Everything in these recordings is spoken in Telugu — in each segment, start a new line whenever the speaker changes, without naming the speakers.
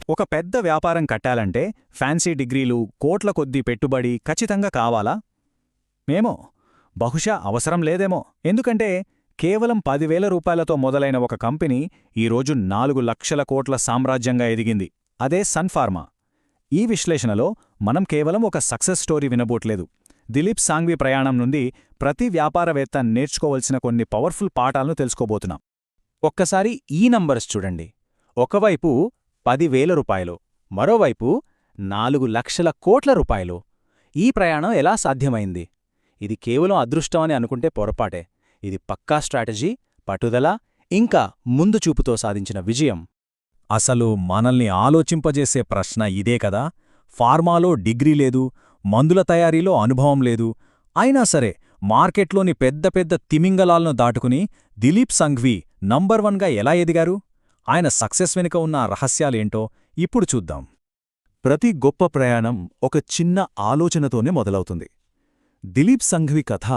ఒక పెద్ద వ్యాపారం కట్టాలంటే ఫ్యాన్సీ డిగ్రీలు, కోట్ల కొద్దీ పెట్టుబడి ఖచ్చితంగా కావాలా? ఏమో, బహుశా అవసరం లేదేమో. ఎందుకంటే కేవలం 10,000 రూపాయలతో మొదలైన ఒక కంపెనీ ఈరోజు 4 లక్షల కోట్ల సామ్రాజ్యంగా ఎదిగింది. అదే సన్ఫార్మా. ఈ విశ్లేషణలో మనం కేవలం ఒక సక్సెస్ స్టోరీ వినబోట్లేదు. దిలీప్ సాంఘ్వి ప్రయాణం నుండి ప్రతి వ్యాపారవేత్త నేర్చుకోవలసిన కొన్ని పవర్ఫుల్ పాఠాలను తెలుసుకోబోతున్నాం.
ఒక్కసారి ఈ నంబర్స్ చూడండి. ఒకవైపు 10,000 రూపాయలు, మరోవైపు 4 లక్షల కోట్ల రూపాయలు. ఈ ప్రయాణం ఎలా సాధ్యమైంది? ఇది కేవలం అదృష్టం అని అనుకుంటే పొరపాటే. ఇది పక్కా స్ట్రాటజీ, పట్టుదల, ఇంకా ముందు చూపుతో సాధించిన విజయం.
అసలు మనల్ని ఆలోచింపజేసే ప్రశ్న ఇదే కదా. ఫార్మాలో డిగ్రీ లేదు, మందుల తయారీలో అనుభవం లేదు, అయినా సరే మార్కెట్లోని పెద్ద పెద్ద తిమింగలాలను దాటుకుని దిలీప్ సంఘ్వి నంబర్ 1గా ఎలా ఎదిగారు? ఆయన సక్సెస్ వెనుక ఉన్న రహస్యాలేంటో ఇప్పుడు చూద్దాం.
ప్రతి గొప్ప ప్రయాణం ఒక చిన్న ఆలోచనతోనే మొదలవుతుంది. దిలీప్ సంఘ్వి కథ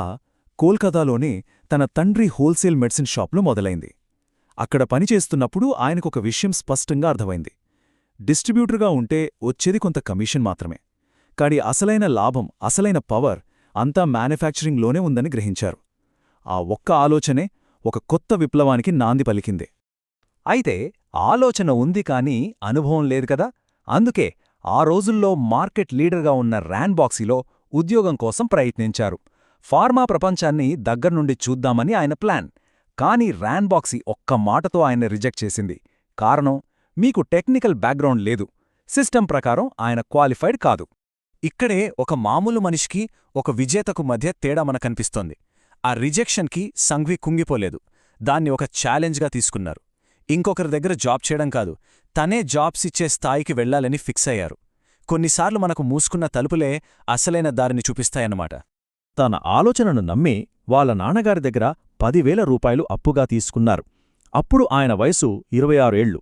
కోల్కతాలోనే తన తండ్రి హోల్సేల్ మెడిసిన్ షాప్లో మొదలైంది. అక్కడ పనిచేస్తున్నప్పుడు ఆయనకొక విషయం స్పష్టంగా అర్థమైంది. డిస్ట్రిబ్యూటర్గా ఉంటే వచ్చేది కొంత కమిషన్ మాత్రమే, కాని అసలైన లాభం, అసలైన పవర్ అంతా మ్యానుఫ్యాక్చరింగ్లోనే ఉందని గ్రహించారు. ఆ ఒక్క ఆలోచనే ఒక కొత్త విప్లవానికి నాంది పలికింది.
అయితే ఆలోచన ఉంది కానీ అనుభవం లేదు కదా. అందుకే ఆ రోజుల్లో మార్కెట్ లీడర్గా ఉన్న ర్యాన్బాక్సీలో ఉద్యోగం కోసం ప్రయత్నించారు. ఫార్మా ప్రపంచాన్ని దగ్గర్నుండి చూద్దామని ఆయన ప్లాన్. కానీ ర్యాన్బాక్సీ ఒక్క మాటతో ఆయన రిజెక్ట్ చేసింది. కారణం, మీకు టెక్నికల్ బ్యాక్గ్రౌండ్ లేదు, సిస్టమ్ ప్రకారం ఆయన క్వాలిఫైడ్ కాదు. ఇక్కడే ఒక మామూలు మనిషికి, ఒక విజేతకు మధ్య తేడా మనకనిపిస్తోంది. ఆ రిజెక్షన్కి సంఘ్వి కుంగిపోలేదు, దాన్ని ఒక ఛాలెంజ్గా తీసుకున్నారు. ఇంకొకరి దగ్గర జాబ్ చేయడం కాదు, తనే జాబ్స్ ఇచ్చే స్థాయికి వెళ్లాలని ఫిక్స్ అయ్యారు. కొన్నిసార్లు మనకు మూసుకున్న తలుపులే అసలైన దారిని చూపిస్తాయన్నమాట.
తన ఆలోచనను నమ్మి వాళ్ళ నాన్నగారి దగ్గర 10,000 రూపాయలు అప్పుగా తీసుకున్నారు. అప్పుడు ఆయన వయసు 26 ఏళ్లు.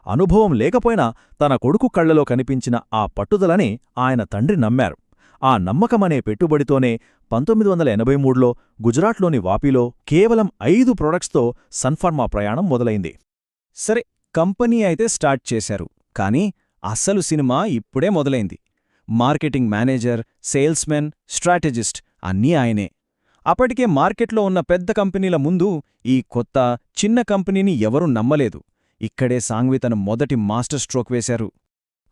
అనుభవం లేకపోయినా తన కొడుకు కళ్లలో కనిపించిన ఆ పట్టుదలని ఆయన తండ్రి నమ్మారు. ఆ నమ్మకమనే పెట్టుబడితోనే 1983లో గుజరాత్లోని వాపీలో కేవలం 5 ప్రొడక్ట్స్తో సన్ఫార్మా ప్రయాణం మొదలైంది.
సరే, కంపెనీ అయితే స్టార్ట్ చేశారు, కానీ అసలు సినిమా ఇప్పుడే మొదలైంది. మార్కెటింగ్ మేనేజర్, సేల్స్మెన్, స్ట్రాటజిస్ట్ అన్నీ ఆయనే. అప్పటికే మార్కెట్లో ఉన్న పెద్ద కంపెనీల ముందు ఈ కొత్త, చిన్న కంపెనీని ఎవరూ నమ్మలేదు. ఇక్కడే సాంఘ్వి తన మొదటి మాస్టర్ స్ట్రోక్ వేశారు.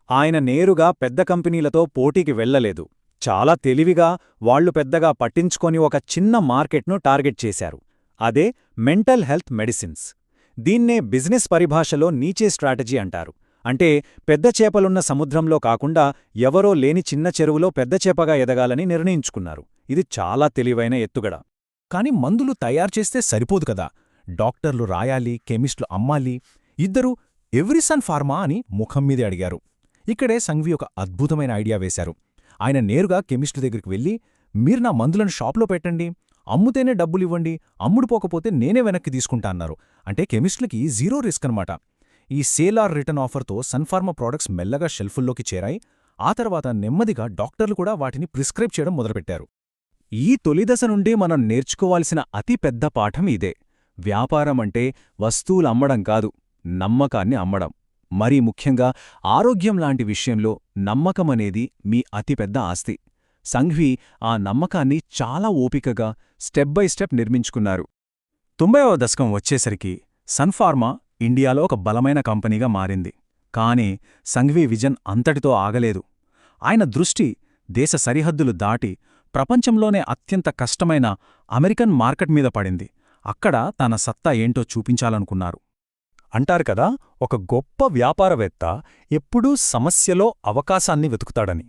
ఆయన నేరుగా పెద్ద కంపెనీలతో పోటీకి వెళ్లలేదు. చాలా తెలివిగా, వాళ్లు పెద్దగా పట్టించుకొని ఒక చిన్న మార్కెట్ను టార్గెట్ చేశారు. అదే మెంటల్ హెల్త్ మెడిసిన్స్. దీన్నే బిజినెస్ పరిభాషలో నీచే స్ట్రాటజీ అంటారు. అంటే పెద్ద చేపలున్న సముద్రంలో కాకుండా ఎవరో లేని చిన్న చెరువులో పెద్ద చేపగా ఎదగాలని నిర్ణయించుకున్నారు. ఇది చాలా తెలివైన ఎత్తుగడ.
కాని మందులు తయారుచేస్తే సరిపోదు కదా. డాక్టర్లు రాయాలి, కెమిస్టులు అమ్మాలి. ఇద్దరూ ఎవ్రీసన్ ఫార్మా అని ముఖం మీదే అడిగారు. ఇక్కడే సంఘ్వి ఒక అద్భుతమైన ఐడియా వేశారు. ఆయన నేరుగా కెమిస్టు దగ్గరికి వెళ్ళి, మీరు నా మందులను షాప్లో పెట్టండి, అమ్ముతేనే డబ్బులివ్వండి, అమ్ముడుపోకపోతే నేనే వెనక్కి తీసుకుంటా అన్నారు. అంటే కెమిస్టులకి జీరో రిస్క్ అనమాట. ఈ సేల్ ఆర్ రిటర్న్ ఆఫర్తో సన్ఫార్మా ప్రోడక్ట్స్ మెల్లగా షెల్ఫుల్లోకి చేరాయి. ఆ తర్వాత నెమ్మదిగా డాక్టర్లు కూడా వాటిని ప్రిస్క్రైబ్ చేయడం మొదలుపెట్టారు.
ఈ తొలిదశ నుండి మనం నేర్చుకోవాల్సిన అతి పెద్ద పాఠం ఇదే. వ్యాపారమంటే వస్తువులమ్మడం కాదు, నమ్మకాన్ని అమ్మడం. మరీ ముఖ్యంగా ఆరోగ్యం లాంటి విషయంలో నమ్మకమనేది మీ అతిపెద్ద ఆస్తి. సంఘ్వి ఆ నమ్మకాన్ని చాలా ఓపికగా స్టెప్ బై స్టెప్ నిర్మించుకున్నారు. 90వ దశకం వచ్చేసరికి సన్ఫార్మా ఇండియాలో ఒక బలమైన కంపెనీగా మారింది. కాని సంఘ్వి విజన్ అంతటితో ఆగలేదు. ఆయన దృష్టి దేశ సరిహద్దులు దాటి ప్రపంచంలోనే అత్యంత కష్టమైన అమెరికన్ మార్కెట్ మీద పడింది. అక్కడ తన సత్తా ఏంటో చూపించాలనుకున్నారు.
అంటారు కదా, ఒక గొప్ప వ్యాపారవేత్త ఎప్పుడూ సమస్యలో అవకాశాన్ని వెతుకుతాడని.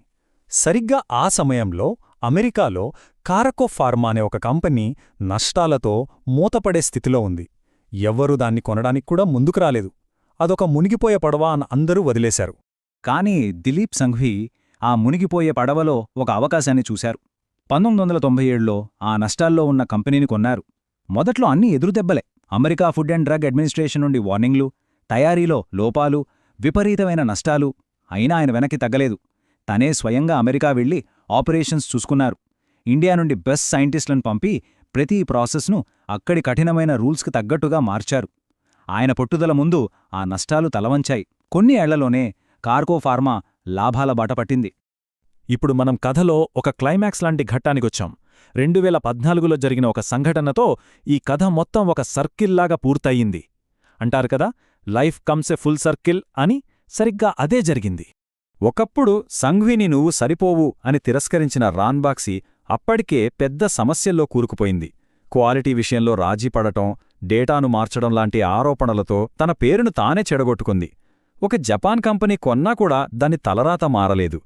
సరిగ్గా ఆ సమయంలో అమెరికాలో కారకో ఫార్మా అనే ఒక కంపెనీ నష్టాలతో మూతపడే స్థితిలో ఉంది. ఎవ్వరూ దాన్ని కొనడానికి కూడా ముందుకు రాలేదు. అదొక మునిగిపోయే పడవ అని అందరూ వదిలేశారు.
కానీ దిలీప్ సంఘ్వి ఆ మునిగిపోయే పడవలో ఒక అవకాశాన్ని చూశారు. 1997లో ఆ నష్టాల్లో ఉన్న కంపెనీని కొన్నారు. మొదట్లో అన్నీ ఎదురుదెబ్బలే. America food and drug administration నుండి వార్నింగ్లు, తయారీలో లోపాలు, విపరీతమైన నష్టాలు. అయినా ఆయన వెనక్కి తగ్గలేదు. తనే స్వయంగా అమెరికా వెళ్లి ఆపరేషన్స్ చూసుకున్నారు. ఇండియా నుండి బెస్ట్ సైంటిస్టులను పంపి ప్రతి ప్రాసెస్ను అక్కడి కఠినమైన రూల్స్కి తగ్గట్టుగా మార్చారు. ఆయన పట్టుదల ముందు ఆ నష్టాలు తలవంచాయి. కొన్ని ఏళ్లలోనే కార్కో ఫార్మా లాభాల బాట పట్టింది.
ఇప్పుడు మనం కథలో ఒక క్లైమాక్స్ లాంటి ఘట్టానికొచ్చాం. 2014లో జరిగిన ఒక సంఘటనతో ఈ కథ మొత్తం ఒక సర్కిల్లాగా పూర్తయింది. అంటారు కదా, life comes a full circle అని. సరిగ్గా అదే జరిగింది. ఒకప్పుడు సంఘ్విని నువ్వు సరిపోవు అని తిరస్కరించిన రాన్బాక్సీ అప్పటికే పెద్ద సమస్యల్లో కూరుకుపోయింది. క్వాలిటీ విషయంలో రాజీ పడటం, డేటాను మార్చడం లాంటి ఆరోపణలతో తన పేరును తానే చెడగొట్టుకుంది. ఒక జపాన్ కంపెనీ కొన్నా కూడా దాని తలరాత మారలేదు.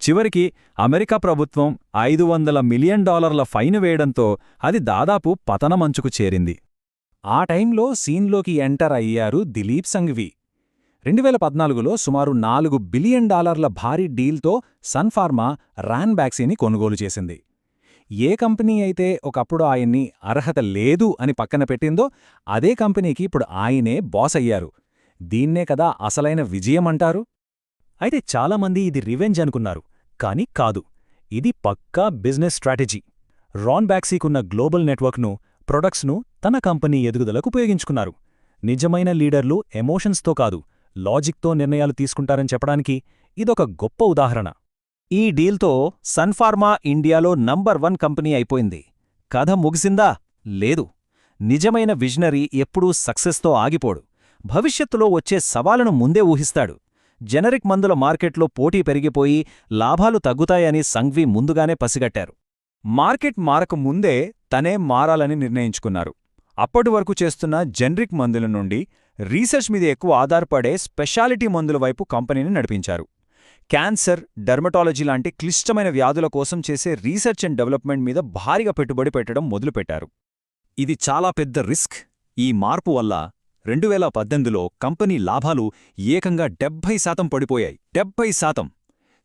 చివరికి అమెరికా ప్రభుత్వం $500 మిలియన్ ఫైను వేయడంతో అది దాదాపు పతనమంచుకు చేరింది.
ఆ టైంలో సీన్లోకి ఎంటర్ అయ్యారు దిలీప్ సంఘ్వి. 2014లో సుమారు $4 బిలియన్ భారీ డీల్తో సన్ఫార్మా రాన్బాక్సీని కొనుగోలు చేసింది. ఏ కంపెనీ అయితే ఒకప్పుడు ఆయన్ని అర్హత లేదు అని పక్కన పెట్టిందో అదే కంపెనీకి ఇప్పుడు ఆయనే బాస్ అయ్యారు. దీన్నే కదా అసలైన విజయమంటారు.
అయితే చాలామంది ఇది రివెంజ్ అనుకున్నారు. కానీ కాదు, ఇది పక్కా బిజినెస్ స్ట్రాటజీ. రాన్బాక్సీకున్న గ్లోబల్ నెట్వర్క్ను, ప్రొడక్ట్స్ను తన కంపెనీ ఎదుగుదలకు ఉపయోగించుకున్నారు. నిజమైన లీడర్లు ఎమోషన్స్తో కాదు, లాజిక్తో నిర్ణయాలు తీసుకుంటారని చెప్పడానికి ఇదొక గొప్ప ఉదాహరణ.
ఈ డీల్తో సన్ఫార్మా ఇండియాలో నంబర్ 1 కంపెనీ అయిపోయింది. కథ ముగిసిందా? లేదు. నిజమైన విజనరీ ఎప్పుడూ సక్సెస్తో ఆగిపోడు. భవిష్యత్తులో వచ్చే సవాలును ముందే ఊహిస్తాడు. జెనరిక్ మందుల మార్కెట్లో పోటీ పెరిగిపోయి లాభాలు తగ్గుతాయని సంఘ్వి ముందుగానే పసిగట్టారు. మార్కెట్ మారక ముందే తనే మారాలని నిర్ణయించుకున్నారు. అప్పటి వరకు చేస్తున్న జెనరిక్ మందుల నుండి రీసెర్చ్ మీద ఎక్కువ ఆధారపడే స్పెషాలిటీ మందుల వైపు కంపెనీని నడిపించారు. క్యాన్సర్, డెర్మటాలజీ లాంటి క్లిష్టమైన వ్యాధుల కోసం చేసే రీసెర్చ్ అండ్ డెవలప్మెంట్ మీద భారీగా పెట్టుబడి పెట్టడం మొదలుపెట్టారు. ఇది చాలా పెద్ద రిస్క్. ఈ మార్పు వల్ల 2018లో కంపెనీ లాభాలు ఏకంగా 70% పడిపోయాయి. 70%!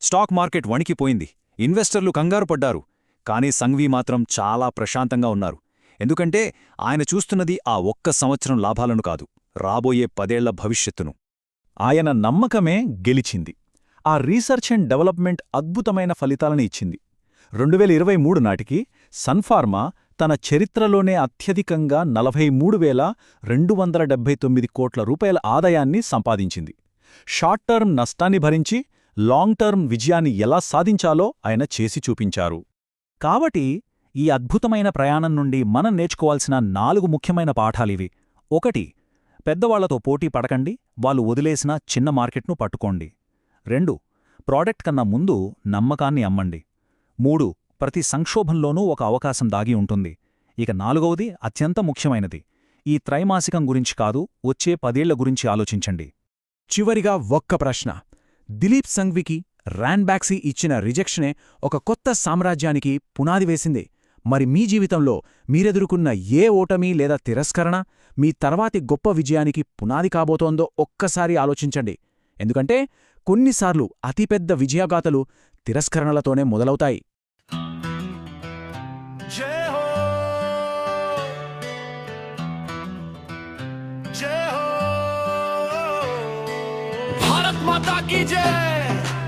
స్టాక్ మార్కెట్ వణికిపోయింది. ఇన్వెస్టర్లు కంగారు పడ్డారు. కానీ సంఘ్వి మాత్రం చాలా ప్రశాంతంగా ఉన్నారు. ఎందుకంటే ఆయన చూస్తున్నది ఆ ఒక్క సంవత్సరం లాభాలను కాదు, రాబోయే 10 ఏళ్ల భవిష్యత్తును.
ఆయన నమ్మకమే గెలిచింది. ఆ రీసెర్చ్ అండ్ డెవలప్మెంట్ అద్భుతమైన ఫలితాలను ఇచ్చింది. 2023 నాటికి సన్ఫార్మా తన చరిత్రలోనే అత్యధికంగా 43,279 కోట్ల రూపాయల ఆదాయాన్ని సంపాదించింది. షార్ట్ టర్మ్ నష్టాన్ని భరించి లాంగ్ టర్మ్ విజయాన్ని ఎలా సాధించాలో ఆయన చేసి చూపించారు. కాబట్టి ఈ అద్భుతమైన ప్రయాణం నుండి మనం నేర్చుకోవాల్సిన 4 ముఖ్యమైన పాఠాలివి. 1. పెద్దవాళ్లతో పోటీ పడకండి, వాళ్ళు వదిలేసిన చిన్న మార్కెట్ను పట్టుకోండి. 2. ప్రోడక్ట్ కన్నా ముందు నమ్మకాన్ని అమ్మండి. 3. ప్రతి సంక్షోభంలోనూ ఒక అవకాశం దాగి ఉంటుంది. ఇక 4వది అత్యంత ముఖ్యమైనది. ఈ త్రైమాసికం గురించి కాదు, వచ్చే 10 ఏళ్ల గురించి ఆలోచించండి.
చివరిగా ఒక్క ప్రశ్న. దిలీప్ సంఘ్వికి రాన్బాక్సీ ఇచ్చిన రిజెక్షనే ఒక కొత్త సామ్రాజ్యానికి పునాది వేసింది. మరి మీ జీవితంలో మీరెదుర్కొన్న ఏ ఓటమి లేదా తిరస్కరణ మీ తర్వాతి గొప్ప విజయానికి పునాది కాబోతోందో ఒక్కసారి ఆలోచించండి. ఎందుకంటే కొన్నిసార్లు అతిపెద్ద విజయగాథలు తిరస్కరణలతోనే మొదలవుతాయి.
जय हो, जय हो, भारत माता की जय।